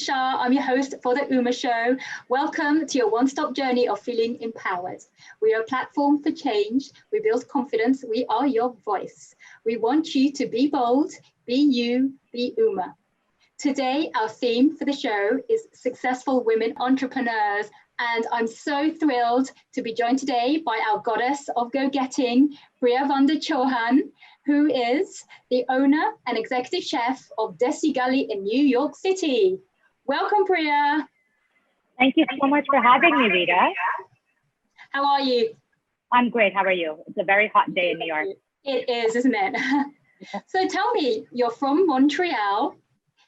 Kakati-Shah. I'm your host for the Uma Show. Welcome to your one-stop journey of feeling empowered. We are a platform for change. We build confidence. We are your voice. We want you to be bold, be you, be Uma. Today, our theme for the show is successful women entrepreneurs. And I'm so thrilled to be joined today by our goddess of go-getting, PriaVanda Chouhan, who is the owner and executive chef of Desi Gully in New York City. Welcome, Priya. Thank you so much for having me, Rita. How are you? I'm great. How are you? It's a very hot day in New York. It is, isn't it? So tell me, you're from Montreal.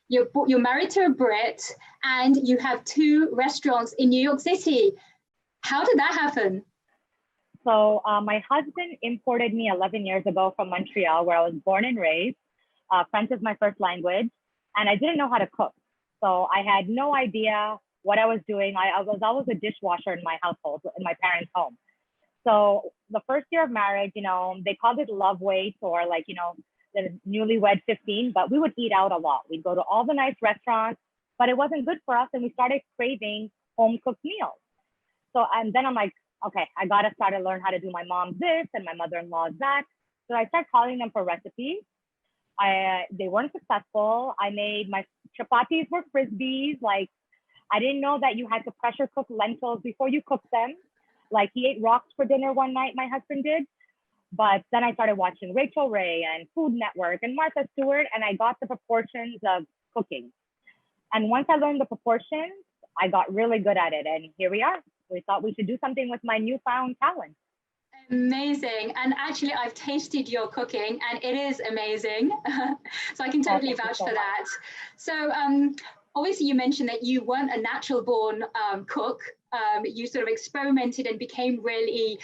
You're married to a Brit and you have 2 restaurants in New York City. How did that happen? So my husband imported me 11 years ago from Montreal, where I was born and raised. French is my first language, and I didn't know how to cook. So I had no idea what I was doing. I was always a dishwasher in my household, in my parents' home. So the first year of marriage, they called it love weight or the newlywed 15, but we would eat out a lot. We'd go to all the nice restaurants, but it wasn't good for us. And we started craving home cooked meals. So, and then I'm like, okay, I got to start to learn how to do my mom's this and my mother-in-law's that. So I started calling them for recipes. They weren't successful. I made my chapatis were frisbees. Like, I didn't know that you had to pressure cook lentils before you cook them. Like, he ate rocks for dinner one night, my husband did. But then I started watching Rachel Ray and Food Network and Martha Stewart, and I got the proportions of cooking. And once I learned the proportions, I got really good at it. And here we are. We thought we should do something with my newfound talent. Amazing. And actually, I've tasted your cooking and it is amazing. So I can totally vouch for that. So obviously, you mentioned that you weren't a natural born cook. You sort of experimented and became really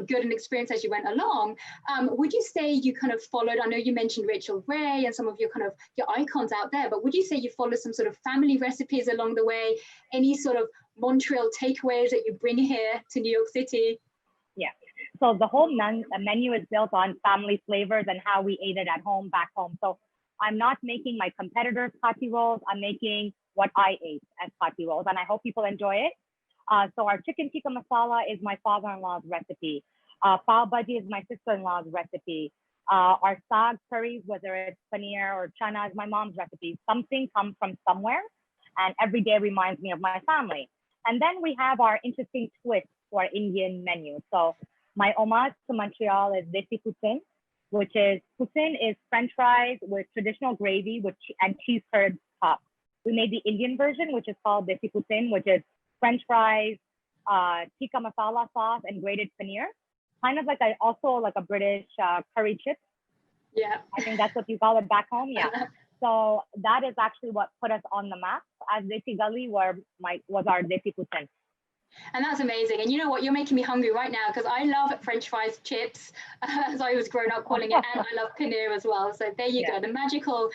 good and experienced as you went along. Would you say you kind of followed, I know you mentioned Rachel Ray and some of your your icons out there, but would you say you followed some sort of family recipes along the way? Any sort of Montreal takeaways that you bring here to New York City? Yeah. So the whole menu is built on family flavors and how we ate it at home, back home. So I'm not making my competitors' pati rolls. I'm making what I ate as pati rolls, and I hope people enjoy it. So our chicken tikka masala is my father-in-law's recipe. Pav bhaji is my sister-in-law's recipe. Our saag curries, whether it's paneer or chana, is my mom's recipe. Something comes from somewhere, and every day reminds me of my family. And then we have our interesting twist to our Indian menu. So my homage to Montreal is desi poutine, which is poutine is French fries with traditional gravy and cheese curd top. We made the Indian version, which is called desi poutine, which is French fries, tikka masala sauce, and grated paneer. Kind of like also like a British curry chip. Yeah. I think that's what you call it back home. Yeah. So that is actually what put us on the map as Desi Gully, where was our desi poutine. And that's amazing. And you know what? You're making me hungry right now because I love French fries chips, as I was growing up calling it, and I love paneer as well. So there you go, the magical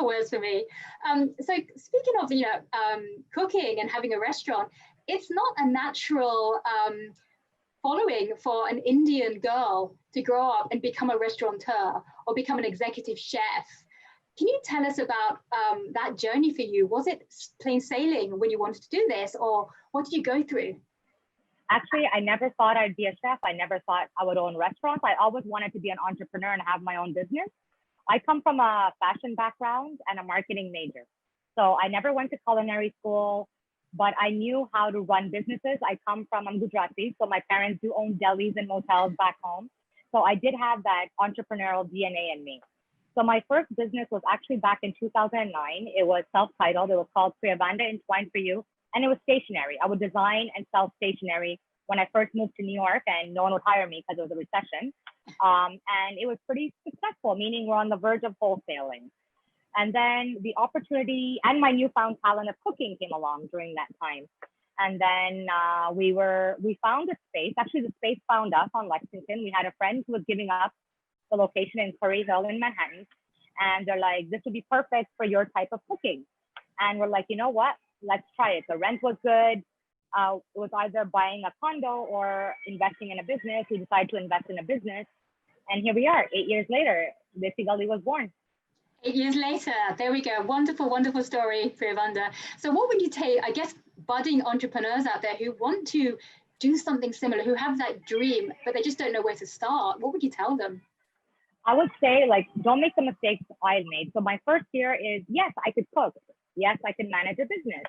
words for me. So speaking of cooking and having a restaurant, it's not a natural following for an Indian girl to grow up and become a restaurateur or become an executive chef. Can you tell us about that journey for you? Was it plain sailing when you wanted to do this, or what did you go through? Actually, I never thought I'd be a chef. I never thought I would own restaurants. I always wanted to be an entrepreneur and have my own business. I come from a fashion background and a marketing major. So I never went to culinary school, but I knew how to run businesses. I'm Gujarati, so my parents do own delis and motels back home. So I did have that entrepreneurial DNA in me. So my first business was actually back in 2009. It was self-titled. It was called PriaVanda Entwined for You. And it was stationery. I would design and sell stationery when I first moved to New York, and no one would hire me because it was a recession. And it was pretty successful, meaning we're on the verge of wholesaling. And then the opportunity and my newfound talent of cooking came along during that time. And then we found a space. Actually, the space found us on Lexington. We had a friend who was giving up the location in Curryville in Manhattan. And they're like, this would be perfect for your type of cooking. And we're like, you know what? Let's try it. The rent was good. It was either buying a condo or investing in a business. We decided to invest in a business. And here we are, 8 years later, Desi Gully was born. 8 years later, there we go. Wonderful, wonderful story, PriaVanda. So what would you take, I guess, budding entrepreneurs out there who want to do something similar, who have that dream, but they just don't know where to start? What would you tell them? I would say, like, don't make the mistakes I made. So my first year is, yes, I could cook. Yes, I can manage a business.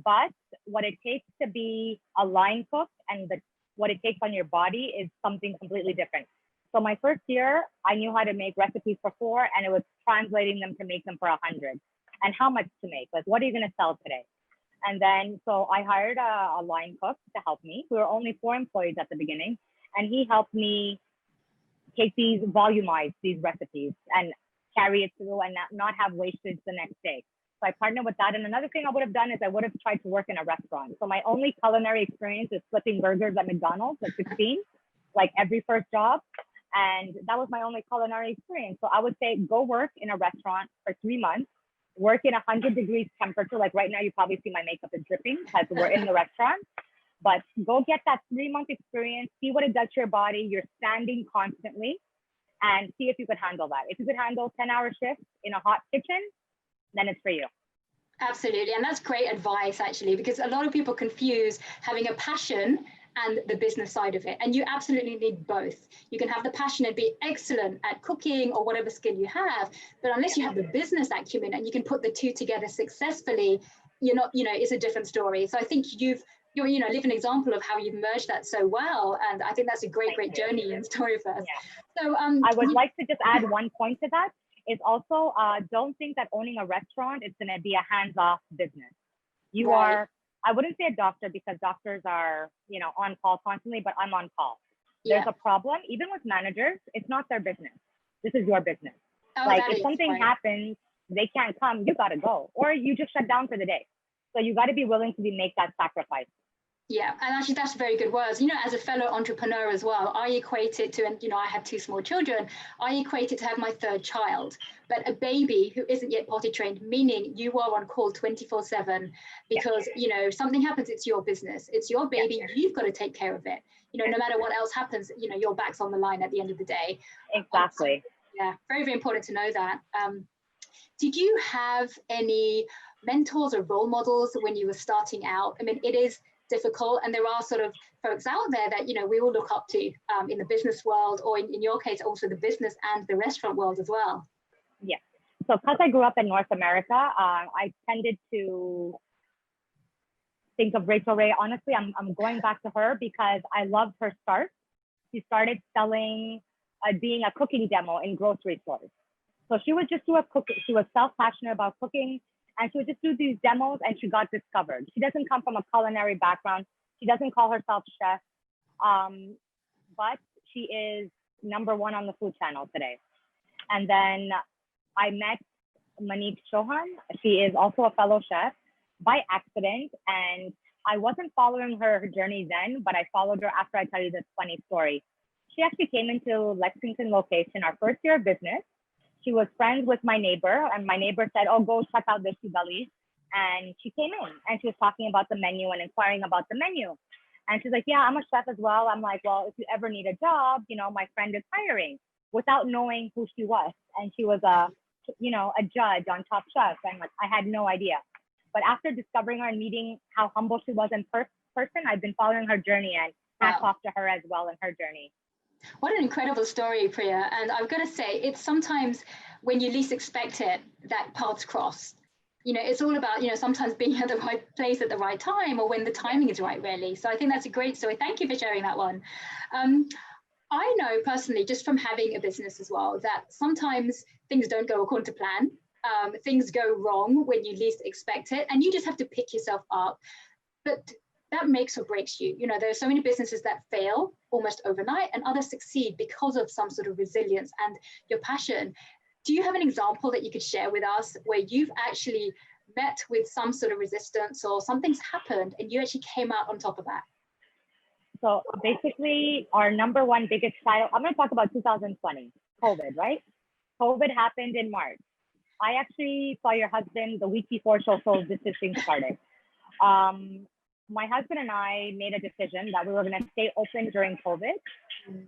But what it takes to be a line cook and what it takes on your body is something completely different. So my first year, I knew how to make recipes for 4, and it was translating them to make them for 100. And how much to make? Like, what are you going to sell today? And then, so I hired a line cook to help me. We were only 4 employees at the beginning, and he helped me take volumize these recipes and carry it through and not have wastage the next day. So I partnered with that. And another thing I would have done is I would have tried to work in a restaurant. So my only culinary experience is flipping burgers at McDonald's at 16, like every first job. And that was my only culinary experience. So I would say go work in a restaurant for 3 months, work in 100 degrees temperature. Like right now, you probably see my makeup is dripping because we're in the restaurant. But go get that 3-month experience, see what it does to your body. You're standing constantly, and see if you could handle that. If you could handle 10-hour shifts in a hot kitchen, then it's for you. Absolutely. And that's great advice, actually, because a lot of people confuse having a passion and the business side of it. And you absolutely need both. You can have the passion and be excellent at cooking or whatever skill you have, but unless you have the business acumen and you can put the two together successfully, you're not, it's a different story. So I think you're live an example of how you've merged that so well. And I think that's a great journey and story for us. Yeah. So I would like to just add one point to that. Is also don't think that owning a restaurant is going to be a hands-off business. You are, I wouldn't say a doctor because doctors are, on call constantly, but I'm on call. There's a problem, even with managers, it's not their business. This is your business. Like if something happens, they can't come, you got to go, or you just shut down for the day. So you got to be willing to make that sacrifice. Yeah, and actually that's very good words. As a fellow entrepreneur as well, I equate it to, and I have 2 small children, I equate it to have my 3rd child, but a baby who isn't yet potty trained, meaning you are on call 24/7 because, something happens, it's your business, it's your baby, you've got to take care of it. No matter what else happens, your back's on the line at the end of the day. Exactly. Yeah, very, very important to know that. Did you have any mentors or role models when you were starting out? I mean, it is difficult, and there are sort of folks out there that we all look up to in the business world, or in your case also the business and the restaurant world as well. Yeah, so because I grew up in North America, I tended to think of Rachel Ray. Honestly, I'm going back to her because I loved her start. She started selling being a cooking demo in grocery stores. So she would just do she was self-passionate about cooking, and she would just do these demos, and she got discovered. She doesn't come from a culinary background. She doesn't call herself chef, but she is #1 on the Food Channel today. And then I met Manit Chouhan. She is also a fellow chef by accident. And I wasn't following her journey then, but I followed her after I tell you this funny story. She actually came into Lexington location, our first year of business. She was friends with my neighbor, and my neighbor said, oh, go check out this Gully. And she came in and she was talking about the menu and inquiring about the menu. And she's like, yeah, I'm a chef as well. I'm like, well, if you ever need a job, my friend is hiring, without knowing who she was. And she was a judge on Top Chef. And like, I had no idea. But after discovering her and meeting how humble she was in person, I've been following her journey, and hats off to her as well in her journey. What an incredible story, Priya. And I've got to say, it's sometimes when you least expect it that paths cross. It's all about, sometimes being at the right place at the right time, or when the timing is right, really. So I think that's a great story. Thank you for sharing that one. I know personally, just from having a business as well, that sometimes things don't go according to plan. Things go wrong when you least expect it, and you just have to pick yourself up. But that makes or breaks you. There are so many businesses that fail almost overnight, and others succeed because of some sort of resilience and your passion. Do you have an example that you could share with us where you've actually met with some sort of resistance, or something's happened and you actually came out on top of that? So basically, our #1 biggest trial, I'm going to talk about 2020, COVID, right? COVID happened in March. I actually saw your husband the week before social distancing started. My husband and I made a decision that we were going to stay open during COVID.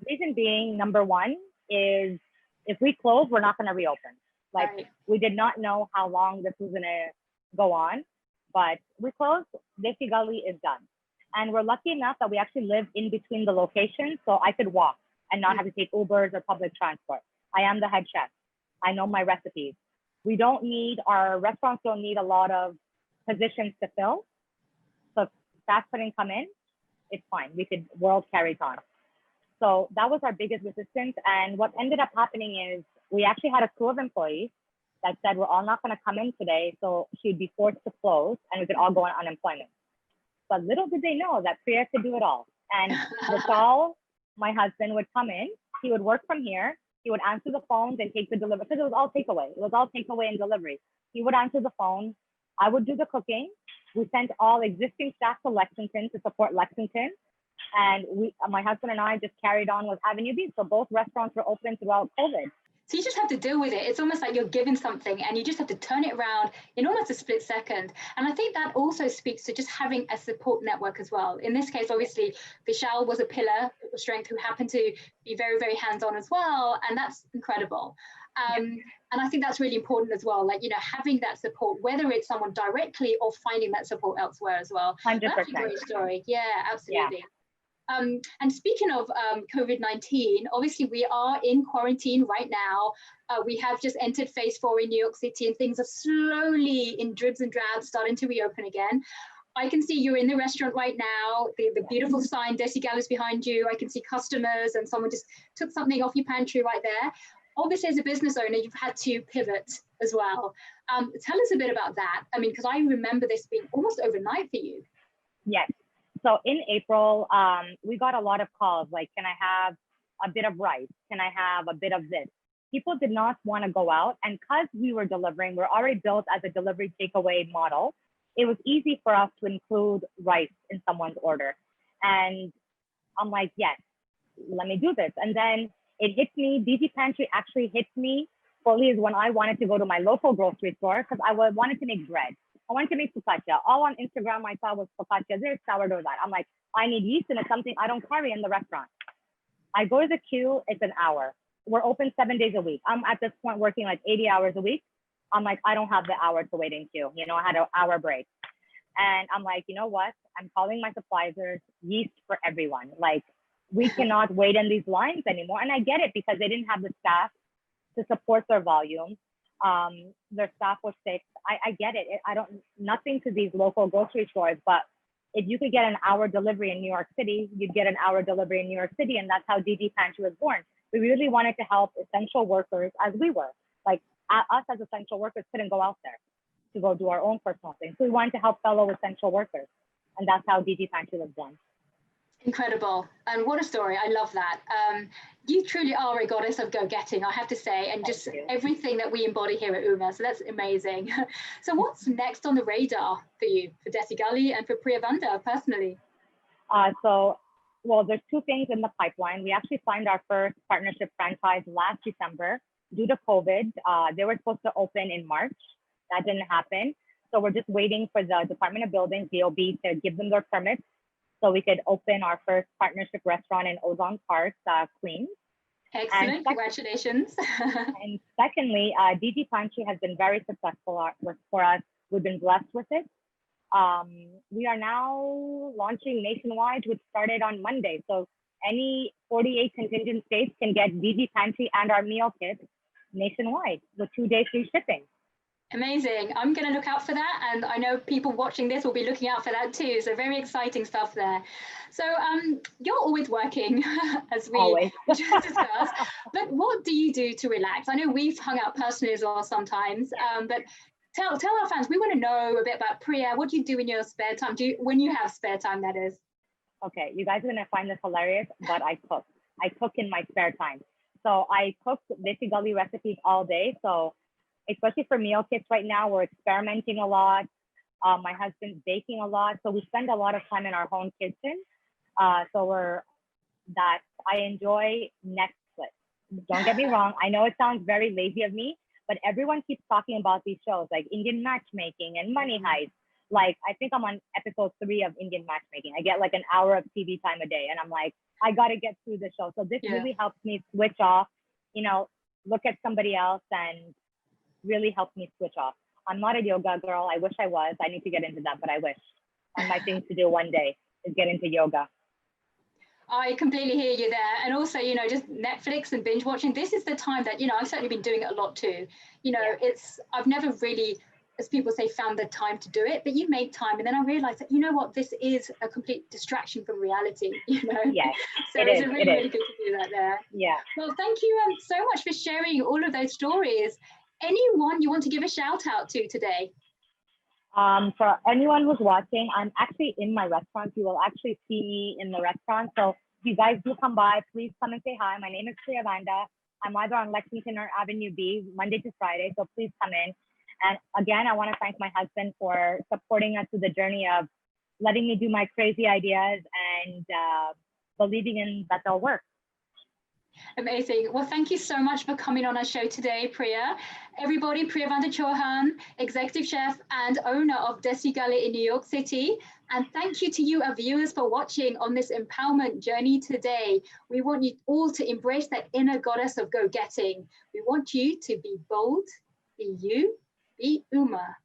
Reason being, #1 is if we close, we're not going to reopen. Like, Right. we did not know how long this was gonna go on, but we closed. Desi Gully is done. And we're lucky enough that we actually live in between the locations, so I could walk and not have to take Ubers or public transport. I am the head chef. I know my recipes. Our restaurants don't need a lot of positions to fill. So if staff couldn't come in, it's fine. World carries on. So that was our biggest resistance. And what ended up happening is we actually had a crew of employees that said, we're all not going to come in today. So she'd be forced to close and we could all go on unemployment. But little did they know that Priya could do it all. And Vishal, my husband, would come in. He would work from here. He would answer the phones and take the delivery, because it was all takeaway. It was all takeaway and delivery. He would answer the phone. I would do the cooking. We sent all existing staff to Lexington to support Lexington. And my husband and I just carried on with Avenue B. So both restaurants were open throughout COVID. So you just have to deal with it. It's almost like you're given something and you just have to turn it around in almost a split second. And I think that also speaks to just having a support network as well. In this case, obviously, Vishal was a pillar of strength who happened to be very, very hands-on as well. And that's incredible. And I think that's really important as well. Like, having that support, whether it's someone directly or finding that support elsewhere as well. 100%. That's a great story. Yeah, absolutely. Yeah. And speaking of COVID-19, obviously we are in quarantine right now. We have just entered phase 4 in New York City and things are slowly in dribs and drabs starting to reopen again. I can see you're in the restaurant right now, the beautiful sign, Desi Gully is behind you. I can see customers and someone just took something off your pantry right there. Obviously, as a business owner, you've had to pivot as well. Tell us a bit about that. I mean, because I remember this being almost overnight for you. Yes. So in April, we got a lot of calls like, can I have a bit of rice? Can I have a bit of this? People did not want to go out. And because we were delivering, we're already built as a delivery takeaway model. It was easy for us to include rice in someone's order. And I'm like, yes, let me do this. And then it hit me, DG Pantry actually hit me fully is when I wanted to go to my local grocery store because I wanted to make bread. I wanted to make focaccia. All on Instagram I saw was focaccia this, sourdough that. I'm like, I need yeast and it's something I don't carry in the restaurant. I go to the queue, it's an hour. We're open 7 days a week. I'm at this point working like 80 hours a week. I'm like, I don't have the hour to wait in queue. I had an hour break. And I'm like, you know what? I'm calling my suppliers, yeast for everyone. Like, we cannot wait in these lines anymore. And I get it because they didn't have the staff to support their volume. Their staff was sick. I get it. Nothing to these local grocery stores, but if you could get an hour delivery in New York City, you'd get an hour delivery in New York City. And that's how DG Pantry was born. We really wanted to help essential workers as we were. Like us as essential workers couldn't go out there to go do our own personal thing. So we wanted to help fellow essential workers. And that's how DG Pantry was born. Incredible. And what a story. I love that. You truly are a goddess of go-getting, I have to say, and just everything that we embody here at UMA. So that's amazing. So what's next on the radar for you, for Desi Gully and for PriaVanda personally? Well, there's two things in the pipeline. We actually signed our first partnership franchise last December. Due to COVID, they were supposed to open in March. That didn't happen. So we're just waiting for the Department of Buildings, DOB, to give them their permits so we could open our first partnership restaurant in Ozone Park, Queens. Excellent, congratulations. And secondly, DG Pantry has been very successful for us. We've been blessed with it. We are now launching nationwide, which started on Monday. So any 48 contingent states can get DG Pantry and our meal kits nationwide with 2-day free shipping. Amazing. I'm going to look out for that. And I know people watching this will be looking out for that too. So very exciting stuff there. So you're always working, as we just discussed. But what do you do to relax? I know we've hung out personally as well sometimes, but tell our fans, we want to know a bit about Priya. What do you do in your spare time? When you have spare time, that is. Okay, you guys are going to find this hilarious, but I cook. I cook in my spare time. So I cook Desi Gully recipes all day. So especially for meal kits right now, we're experimenting a lot. My husband's baking a lot. So we spend a lot of time in our home kitchen. I enjoy Netflix. Don't get me wrong. I know it sounds very lazy of me, but everyone keeps talking about these shows like Indian Matchmaking and Money Heist. Like, I think I'm on episode 3 of Indian Matchmaking. I get like an hour of TV time a day. And I'm like, I got to get through the show. So this really helps me switch off, look at somebody else and really helped me switch off. I'm not a yoga girl. I wish I was. I need to get into that, but I wish. One of my things to do one day is get into yoga. I completely hear you there. And also, you know, just Netflix and binge watching, this is the time that, you know, I've certainly been doing it a lot too. You know, I've never really, as people say, found the time to do it, but you make time. And then I realized that, you know what, this is a complete distraction from reality, you know? Yes, so it's really, really good to do that there. Yeah. Well, thank you so much for sharing all of those stories. Anyone you want to give a shout out to today? For anyone who's watching, I'm actually in my restaurant. You will actually see me in the restaurant. So if you guys do come by, please come and say hi. My name is PriaVanda. I'm either on Lexington or Avenue B, Monday to Friday. So please come in. And again, I want to thank my husband for supporting us through the journey of letting me do my crazy ideas and believing in that they'll work. Amazing. Well, thank you so much for coming on our show today, Priya. Everybody, PriaVanda Chouhan, executive chef and owner of Desi Gully in New York City. And thank you to you, our viewers, for watching on this empowerment journey today. We want you all to embrace that inner goddess of go-getting. We want you to be bold, be you, be Uma.